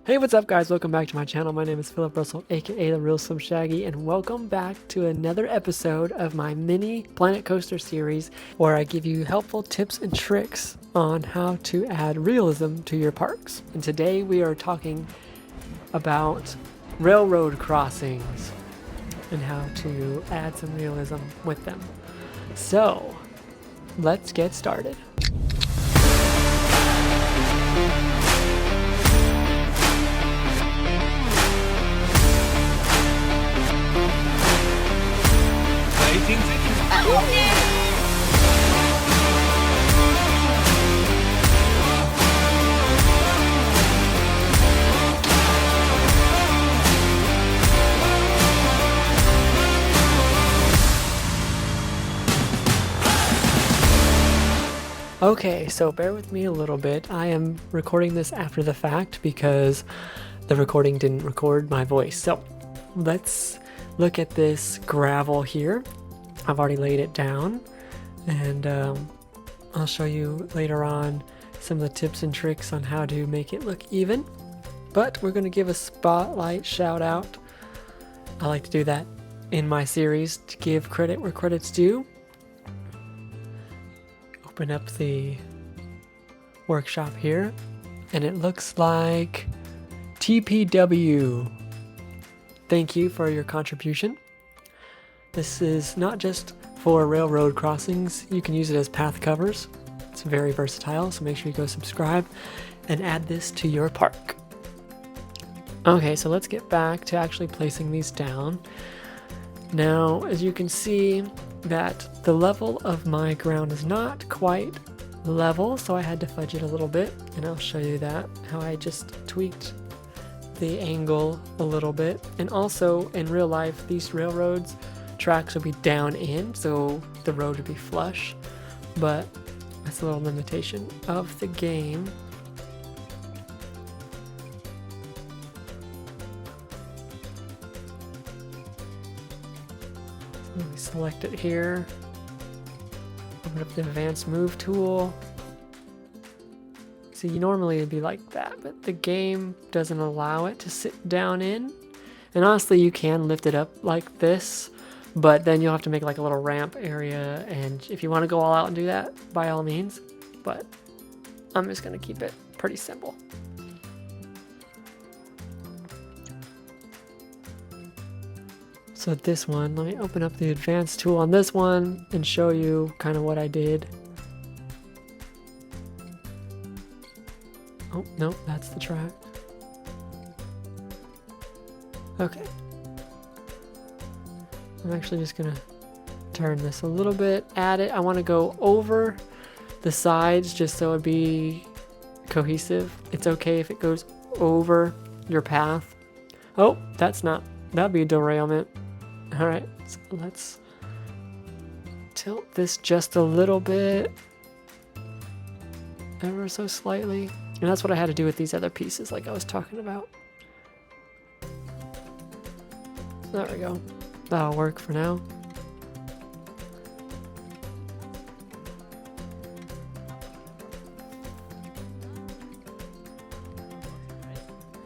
Hey, what's up guys? Welcome back to my channel. My name is Philip Russell, aka the Real Slim Shaggy, and welcome back to another episode of my mini Planet Coaster series where I give you helpful tips and tricks on how to add realism to your parks. And today we are talking about railroad crossings and how to add some realism with them. So, let's get started. Okay, so bear with me a little bit. I am recording this after the fact because the recording didn't record my voice. So let's look at this gravel here. I've already laid it down, and I'll show you later on some of the tips and tricks on how to make it look even. But we're going to give a spotlight shout out. I like to do that in my series to give credit where credit's due. Open up the workshop here, and it looks like TPW. Thank you for your contribution. This is not just for railroad crossings. You can use it as path covers. It's very versatile, so make sure you go subscribe and add this to your park. Okay, so let's get back to actually placing these down. Now, as you can see, that the level of my ground is not quite level, so I had to fudge it a little bit, and I'll show you that, how I just tweaked the angle a little bit. And also, in real life, these railroads tracks would be down in, so the road would be flush, but that's a little limitation of the game. So we select it here, open up the advanced move tool. See, normally it'd be like that, but the game doesn't allow it to sit down in. And honestly, you can lift it up like this, but then you'll have to make like a little ramp area, and if you want to go all out and do that, by all means, but I'm just going to keep it pretty simple. So this one, let me open up the advanced tool on this one and show you kind of what I did. Oh, no, that's the track. Okay. I'm actually just gonna turn this a little bit, add it. I want to go over the sides just so it'd be cohesive. It's okay if it goes over your path. Oh, that'd be a derailment. All right, so let's tilt this just a little bit, ever so slightly. And that's what I had to do with these other pieces like I was talking about. There we go. That'll work for now.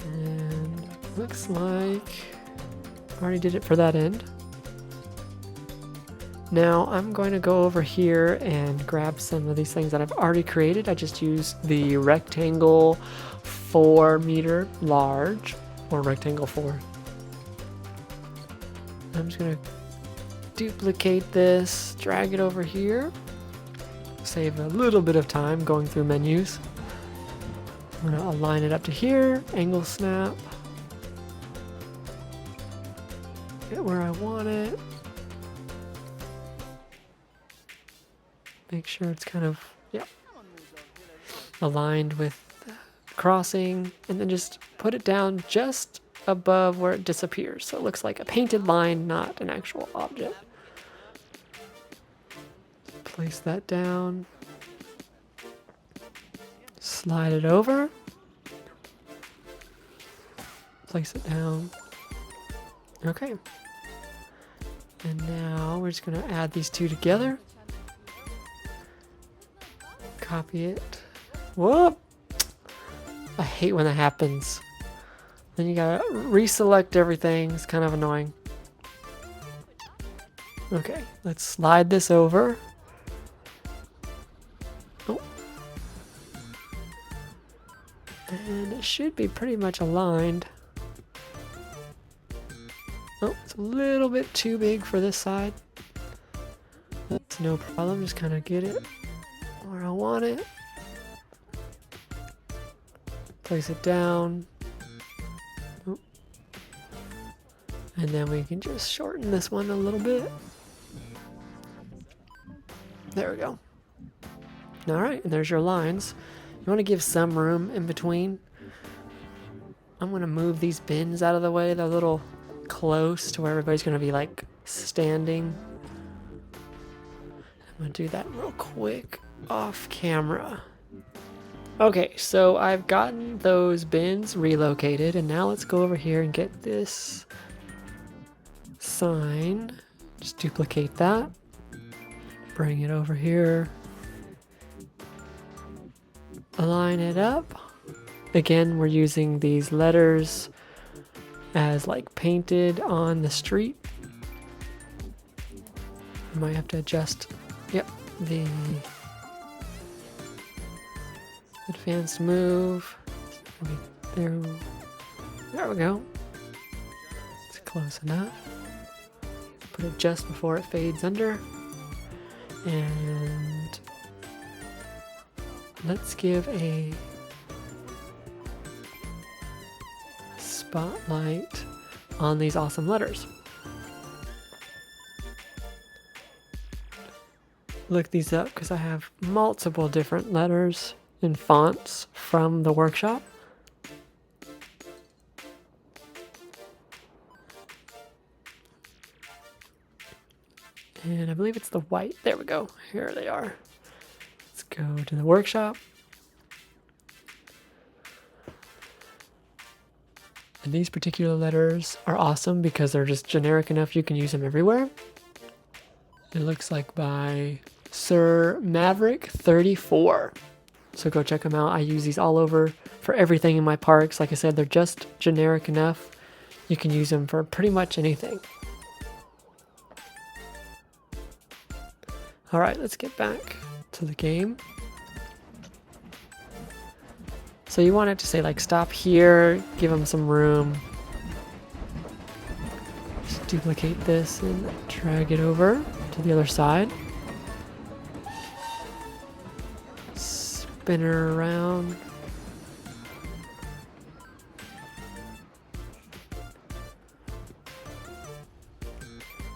And looks like I already did it for that end. Now I'm going to go over here and grab some of these things that I've already created. I just used the rectangle 4 meter large, or rectangle 4. I'm just going to duplicate this, drag it over here, save a little bit of time going through menus. I'm going to align it up to here, angle snap, get where I want it. Make sure it's kind of, aligned with the crossing, and then just put it down just above where it disappears. So it looks like a painted line, not an actual object. Place that down. Slide it over. Place it down. Okay. And now we're just going to add these two together. Copy it. Whoop! I hate when that happens. Then you gotta reselect everything. It's kind of annoying. Okay, let's slide this over. Oh. And it should be pretty much aligned. Oh, it's a little bit too big for this side. That's no problem, just kind of get it where I want it. Place it down. Oh. And then we can just shorten this one a little bit. There we go. Alright, and there's your lines. You want to give some room in between. I'm going to move these bins out of the way. They're a little close to where everybody's going to be like standing. I'm going to do that real quick off camera. Okay, so I've gotten those bins relocated, and now let's go over here and get this sign. Just duplicate that. Bring it over here. Align it up. Again, we're using these letters as like painted on the street. I might have to adjust, yep, the advanced move. There we go. It's close enough. Put it just before it fades under. And let's give a spotlight on these awesome letters. Look these up because I have multiple different letters and fonts from the workshop. And I believe it's the white. There we go. Here they are. Let's go to the workshop. And these particular letters are awesome because they're just generic enough you can use them everywhere. It looks like by Sir Maverick 34. So go check them out. I use these all over for everything in my parks. Like I said, they're just generic enough. You can use them for pretty much anything. All right, let's get back to the game. So you want it to say like stop here, give them some room. Just duplicate this and drag it over to the other side. Spin her around.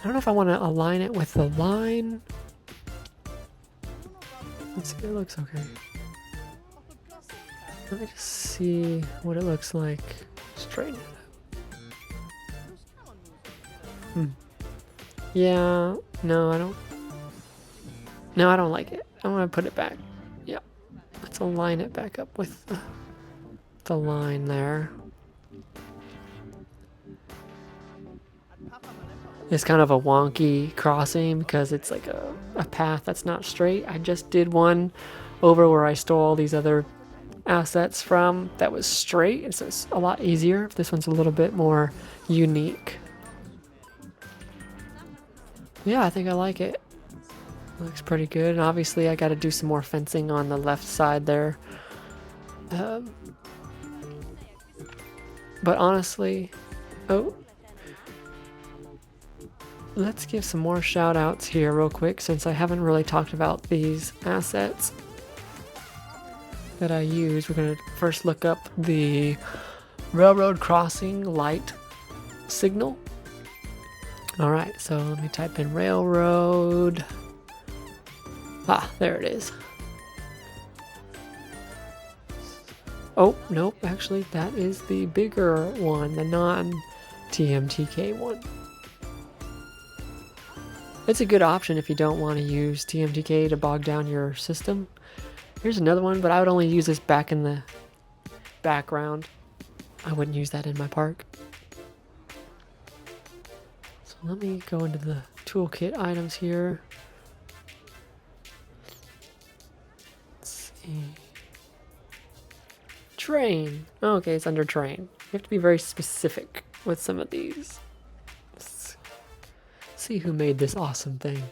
I don't know if I want to align it with the line. Let's see, it looks okay. Let me just see what it looks like. Straighten it up. Yeah, no, I don't. No, I don't like it. I want to put it back. Yeah, let's align it back up with the line there. It's kind of a wonky crossing because it's like a path that's not straight. I just did one over where I stole all these other assets from that was straight, and so it's a lot easier. This one's a little bit more unique. Yeah, I think I like it. Looks pretty good, and obviously I got to do some more fencing on the left side there. But honestly, let's give some more shout outs here real quick since I haven't really talked about these assets that I use. We're going to first look up the railroad crossing light signal. Alright, so let me type in railroad. Ah, there it is. Oh, nope, actually that is the bigger one, the non-TMTK one. It's a good option if you don't want to use TMTK to bog down your system. Here's another one, but I would only use this back in the background. I wouldn't use that in my park. So let me go into the toolkit items here. Let's see. Tray. train. Okay, it's under train. You have to be very specific with some of these. Let's see who made this awesome thing.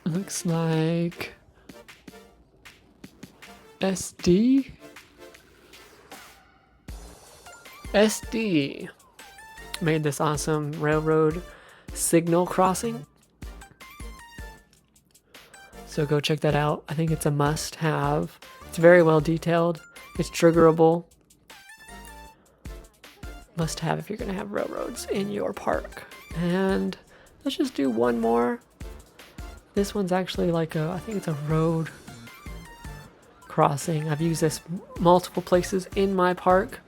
Looks like SD made this awesome railroad signal crossing. So go check that out. I think it's a must-have. It's very well detailed. It's triggerable. Must-have if you're going to have railroads in your park. And let's just do one more. This one's actually like I think it's a road crossing. I've used this multiple places in my park.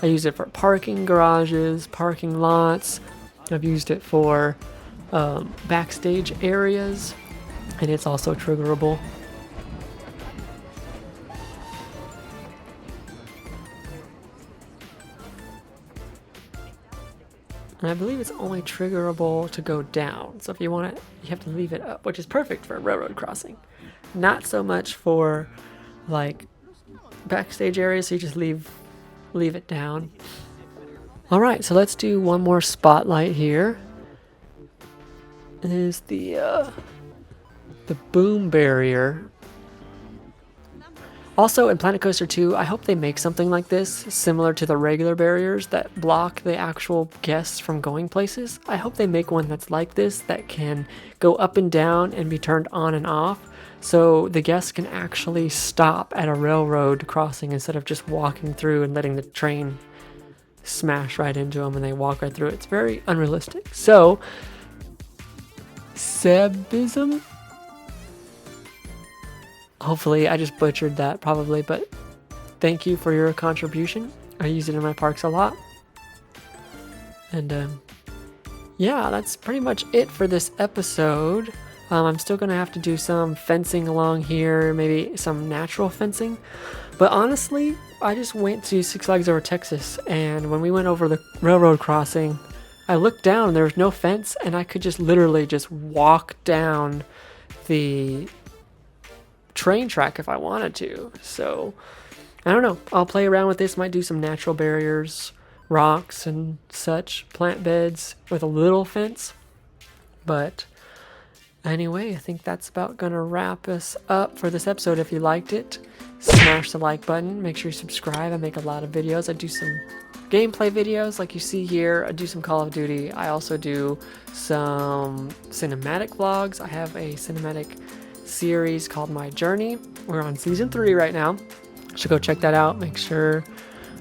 I use it for parking garages, parking lots. I've used it for backstage areas, and it's also triggerable. And I believe it's only triggerable to go down. So if you want it, you have to leave it up, which is perfect for a railroad crossing. Not so much for like backstage areas, so you just leave it down. All right, so let's do one more spotlight here. It is the boom barrier. Also in Planet Coaster 2, I hope they make something like this, similar to the regular barriers that block the actual guests from going places. I hope they make one that's like this, that can go up and down and be turned on and off, so the guests can actually stop at a railroad crossing instead of just walking through and letting the train smash right into them and they walk right through it. It's very unrealistic. So, Sebism? Hopefully, I just butchered that probably, but thank you for your contribution. I use it in my parks a lot. And yeah, that's pretty much it for this episode. I'm still going to have to do some fencing along here, maybe some natural fencing. But honestly, I just went to Six Flags Over Texas, and when we went over the railroad crossing, I looked down and there was no fence, and I could just literally just walk down the train track if I wanted to. So I don't know, I'll play around with this, might do some natural barriers, rocks and such, plant beds with a little fence. But anyway, I think that's about gonna wrap us up for this episode. If you liked it, smash the like button, make sure you subscribe. I make a lot of videos. I do some gameplay videos like you see here. I do some Call of Duty. I also do some cinematic vlogs. I have a cinematic series called My Journey. We're on season 3 right now, so go check that out. Make sure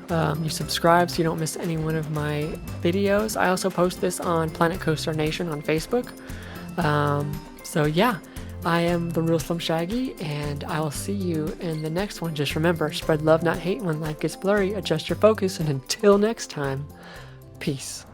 you subscribe so you don't miss any one of my videos. I also post this on Planet Coaster Nation on Facebook. So yeah, I am the Real Slim Shaggy, and I will see you in the next one. Just remember, spread love, not hate. When life gets blurry, adjust your focus, and until next time, peace.